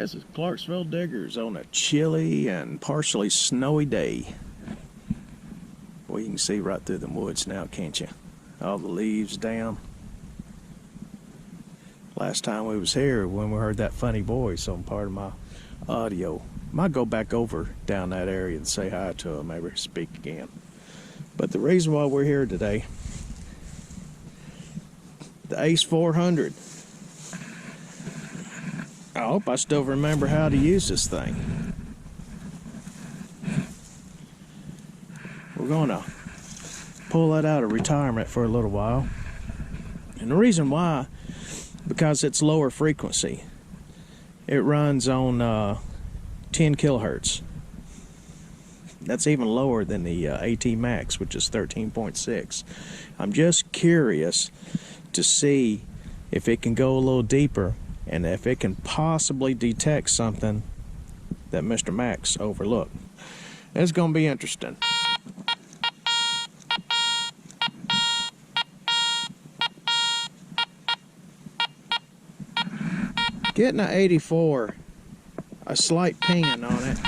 This is Clarksville Diggers on a chilly and partially snowy day. Well, you can see right through the woods now, can't you? All the leaves down. Last time we was here, when we heard that funny voice on part of my audio, might go back over down that area and say hi to him, maybe speak again. But the reason why we're here today, the Ace400. I hope I still remember how to use this thing. We're gonna pull that out of retirement for a little while. And the reason why, because it's lower frequency. It runs on 10 kilohertz. That's even lower than the AT Max, which is 13.6. I'm just curious to see if it can go a little deeper and if it can possibly detect something that Mr. Max overlooked. It's going to be interesting. Getting an 84, a slight pinging on it.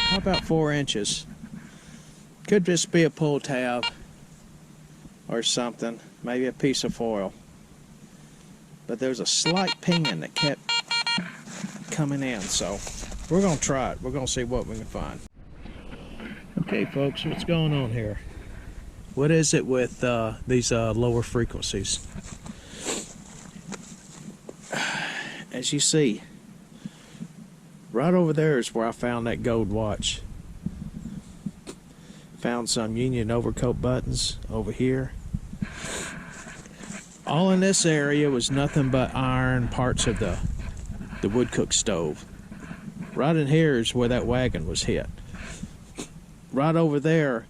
How about 4 inches? Could just be a pull tab or something, maybe a piece of foil. But there's a slight pinging that kept coming in, so we're gonna try it. We're gonna see what we can find. Okay, folks, what's going on here? What is it with these lower frequencies? As you see, right over there is where I found that gold watch. Found some Union overcoat buttons over here. All in this area was nothing but iron parts of the wood cook stove. Right in here is where that wagon was hit. Right over there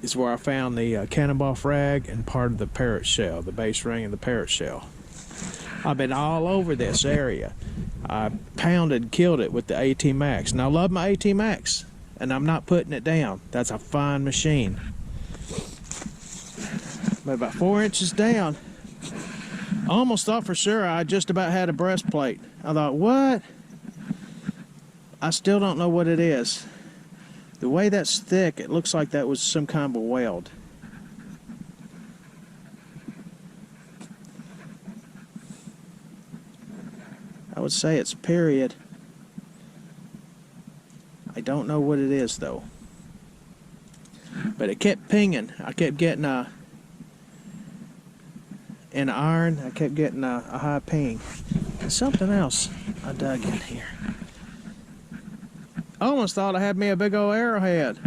is where I found the cannonball frag and part of the parrot shell, the base ring and the parrot shell. I've been all over this area. I pounded and killed it with the AT Max. And I love my AT Max, and I'm not putting it down. That's a fine machine. But about 4 inches down, I almost thought for sure I just about had a breastplate. I thought, what? I still don't know what it is. The way that's thick, it looks like that was some kind of a weld. I would say it's period. I don't know what it is though. But it kept pinging. I kept getting an iron. I kept getting a high ping. And something else I dug in here. I almost thought I had me a big old arrowhead.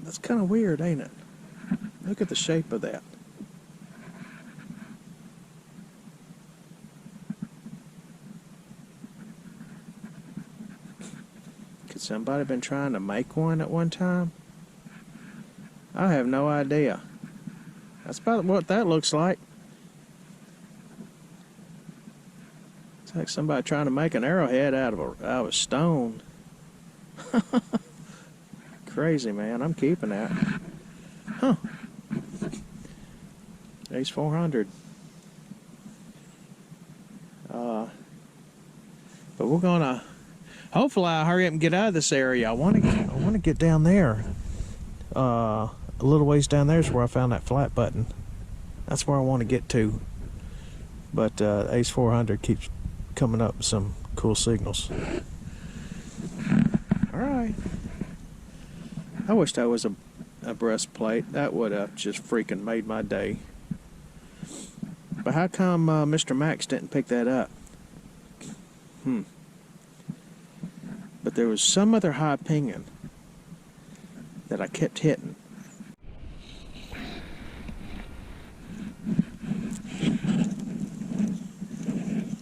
That's kind of weird, ain't it? Look at the shape of that. Could somebody been trying to make one at one time? I have no idea. That's about what that looks like. It's like somebody trying to make an arrowhead out of a stone. Crazy, man. I'm keeping that. Huh. Ace400. But we're gonna. Hopefully, I'll hurry up and get out of this area. I want to get down there. A little ways down there is where I found that flat button. That's where I want to get to. But Ace400 keeps coming up with some cool signals. All right. I wish that was a breastplate. That would have just freaking made my day. But how come Mr. Max didn't pick that up? But there was some other high pinging that I kept hitting.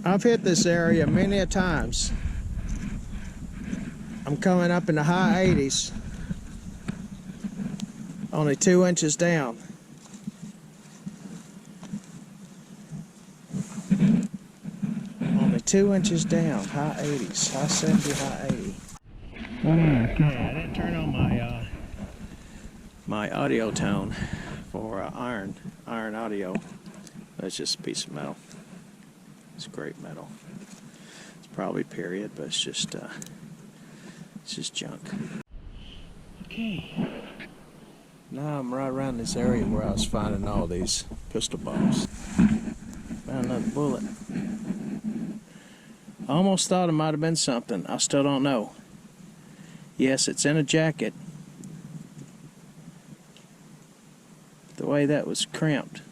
I've hit this area many a times. I'm coming up in the high 80s. Only 2 inches down. 2 inches down, high 80s, high 70, high 80. Okay, I didn't turn on my my audio tone for iron audio. That's just a piece of metal. It's great metal. It's probably period, but it's just junk. Okay. Now I'm right around this area where I was finding all these pistol balls. Found another bullet. I almost thought it might have been something. I still don't know. Yes, it's in a jacket. The way that was crimped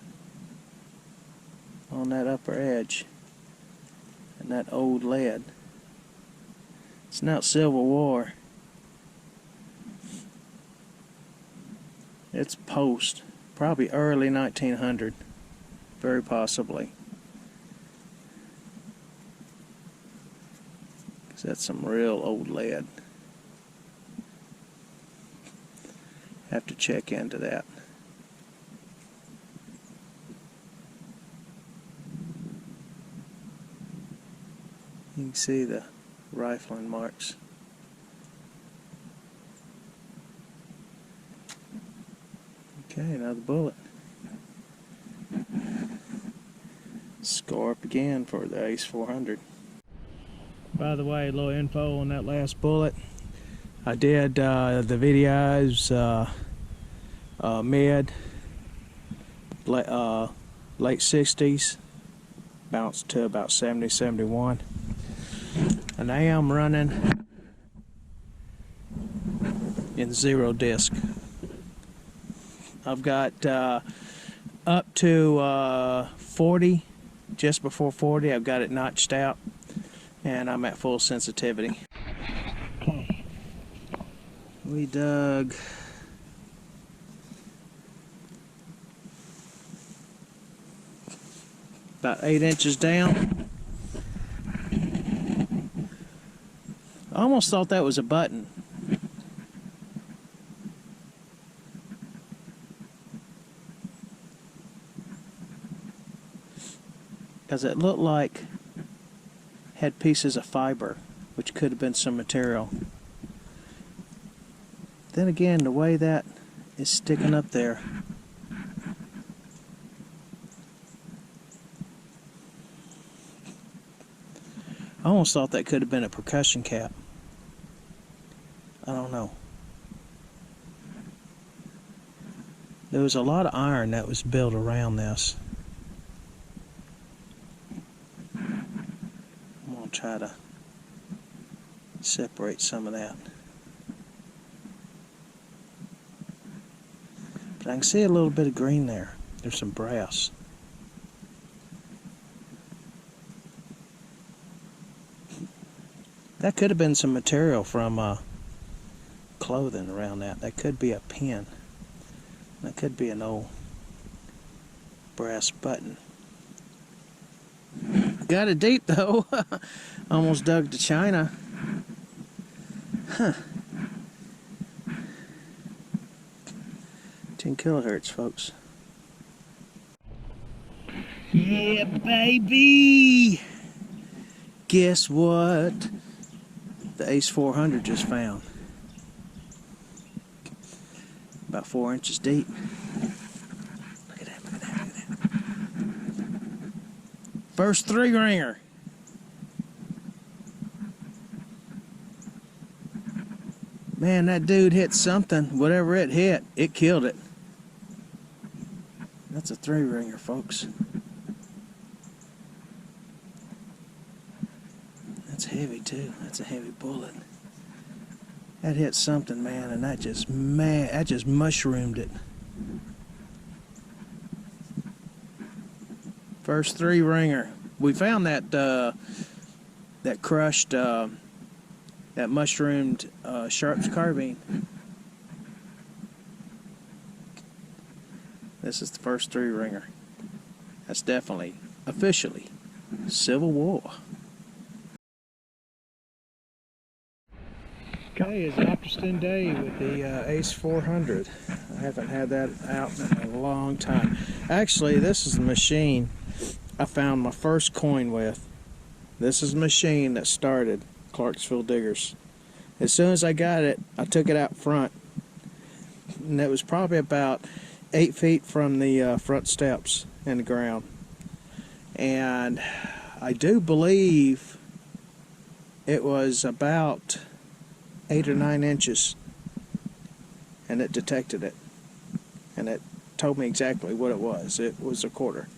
on that upper edge and that old lead. It's not Civil War. It's post, probably early 1900, very possibly. 'Cause that's some real old lead. Have to check into that. You can see the rifling marks. Okay, another bullet. Score up again for the Ace400. By the way, a little info on that last bullet. I did the videos mid, late 60s, bounced to about 70, 71. And now I'm running in 0 disc. I've got up to 40, just before 40, I've got it notched out, and I'm at full sensitivity. Okay. We dug about 8 inches down. I almost thought that was a button. Because it looked like had pieces of fiber, which could have been some material. Then again, the way that is sticking up there, I almost thought that could have been a percussion cap. I don't know. There was a lot of iron that was built around this. I'm going to try to separate some of that. But I can see a little bit of green there. There's some brass. That could have been some material from clothing around that. That could be a pin. That could be an old brass button. Got it deep though. Almost dug to China. Huh. 10 kilohertz, folks. Yeah, baby! Guess what? The Ace400 just found. About 4 inches deep. Look at that, look at that, look at that. First 3-ringer. Man, that dude hit something. Whatever it hit, it killed it. That's a 3-ringer, folks. That's heavy too. That's a heavy bullet. That hit something, man, and that just mushroomed it. First 3-ringer. We found that that crushed, that mushroomed Sharp's carbine. This is the first 3-ringer. That's definitely, officially, Civil War. Okay, it's an interesting day with the Ace400. I haven't had that out in a long time. Actually, this is the machine I found my first coin with. This is the machine that started Clarksville Diggers. As soon as I got it, I took it out front, and it was probably about 8 feet from the front steps in the ground. And I do believe it was about 8 or 9 inches, and it detected it, and it told me exactly what it was. It was a quarter.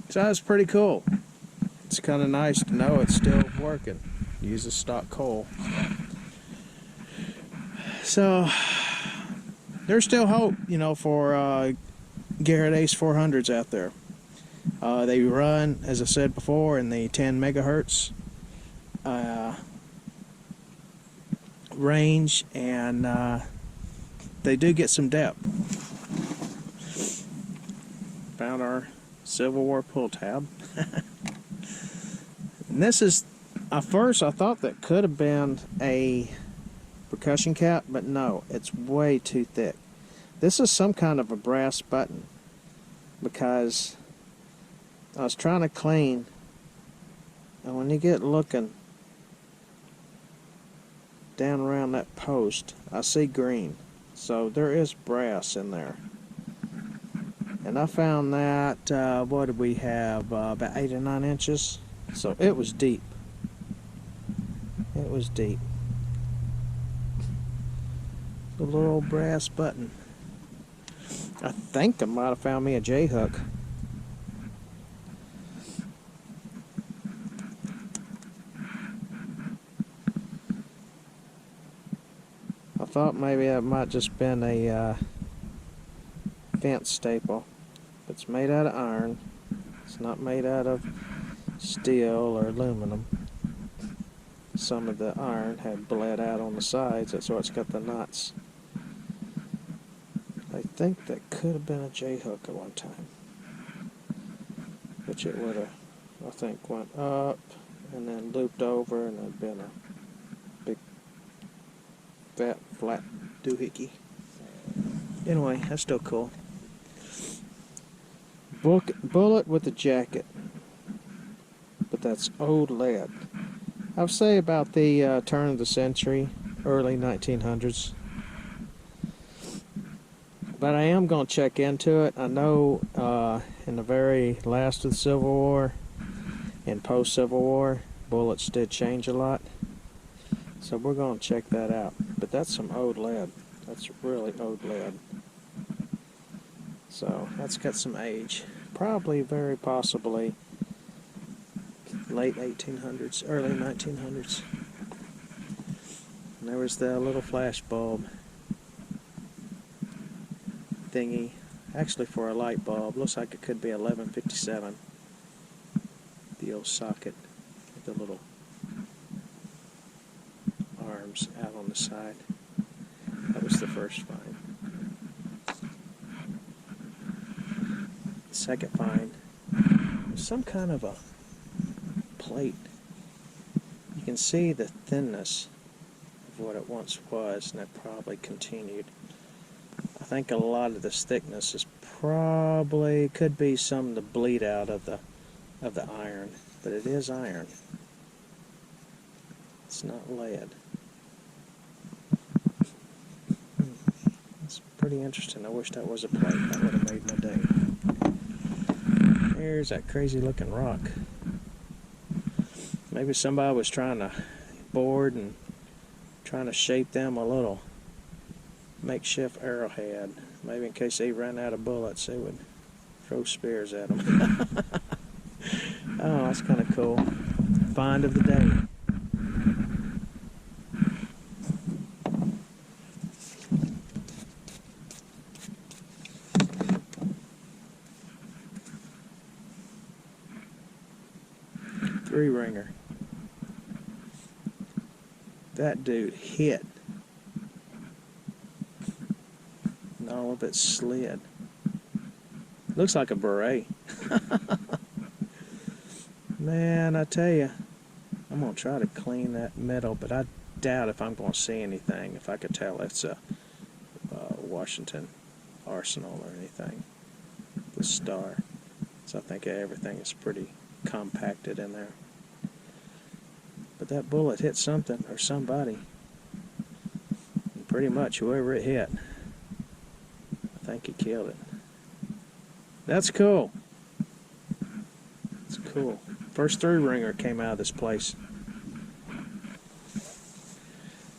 So that was pretty cool. It's kind of nice to know it's still working. Uses stock coal. So there's still hope, you know, for Garrett Ace400s out there. They run, as I said before, in the 10 megahertz range, and they do get some depth. Found our Civil War pull tab. And this is, at first I thought that could have been a percussion cap, but no, it's way too thick. This is some kind of a brass button, because I was trying to clean, and when you get looking down around that post, I see green. So there is brass in there. And I found that, what did we have, about 8 or 9 inches. So it was deep. It was deep. The little old brass button. I think I might have found me a J-hook. I thought maybe that might just been a fence staple. It's made out of iron. It's not made out of steel or aluminum. Some of the iron had bled out on the sides. That's why it's got the knots. I think that could have been a J-hook at one time, which it would have, I think, went up and then looped over, and it'd been a big fat flat doohickey. Anyway, that's still cool. Bullet with a jacket, but that's old lead. I would say about the turn of the century, early 1900s. But I am going to check into it. I know in the very last of the Civil War and post-Civil War, bullets did change a lot. So we're going to check that out. But that's some old lead. That's really old lead. So that's got some age. Probably, very possibly, late 1800s, early 1900s. And there was the little flash bulb thingy, actually for a light bulb. Looks like it could be 1157. The old socket with the little arms out on the side. That was the first find. The second find was some kind of a plate. You can see the thinness of what it once was, and it probably continued. I think a lot of this thickness is probably, could be some of the bleed out of the iron, but it is iron. It's not lead. It's pretty interesting. I wish that was a plate. That would have made my day. There's that crazy looking rock. Maybe somebody was trying to board and trying to shape them a little makeshift arrowhead. Maybe in case they ran out of bullets, they would throw spears at them. Oh, that's kind of cool. Find of the day. Three ringer. That dude hit. And all of it slid. Looks like a beret. Man, I tell you, I'm going to try to clean that metal, but I doubt if I'm going to see anything, if I could tell it's a Washington Arsenal or anything. The star. So I think everything is pretty compacted in there. but that bullet hit something or somebody. And pretty much whoever it hit, I think he killed it. That's cool. That's cool. First 3-ringer came out of this place.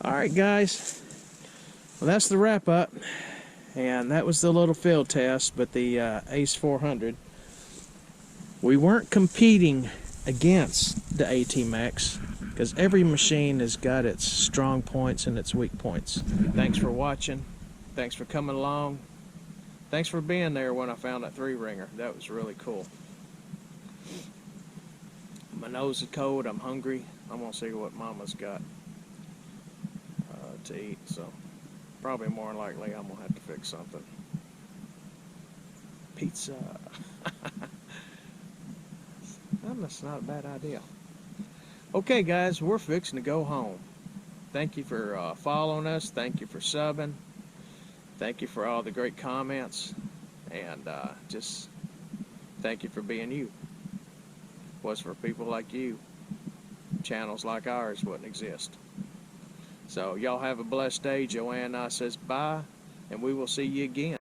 Alright guys, well that's the wrap up, and that was the little field test, but the Ace400. We weren't competing against the AT-Max, because every machine has got its strong points and its weak points. Thanks for watching, thanks for coming along, thanks for being there when I found that 3-ringer. That was really cool. My nose is cold, I'm hungry, I'm gonna see what Mama's got to eat, so probably more than likely I'm gonna have to fix something. Pizza. That's not a bad idea. Okay guys, we're fixing to go home. Thank you for following us, thank you for subbing, thank you for all the great comments, and just thank you for being you. Was for people like you, channels like ours wouldn't exist. So y'all have a blessed day. Joanne says bye, and we will see you again.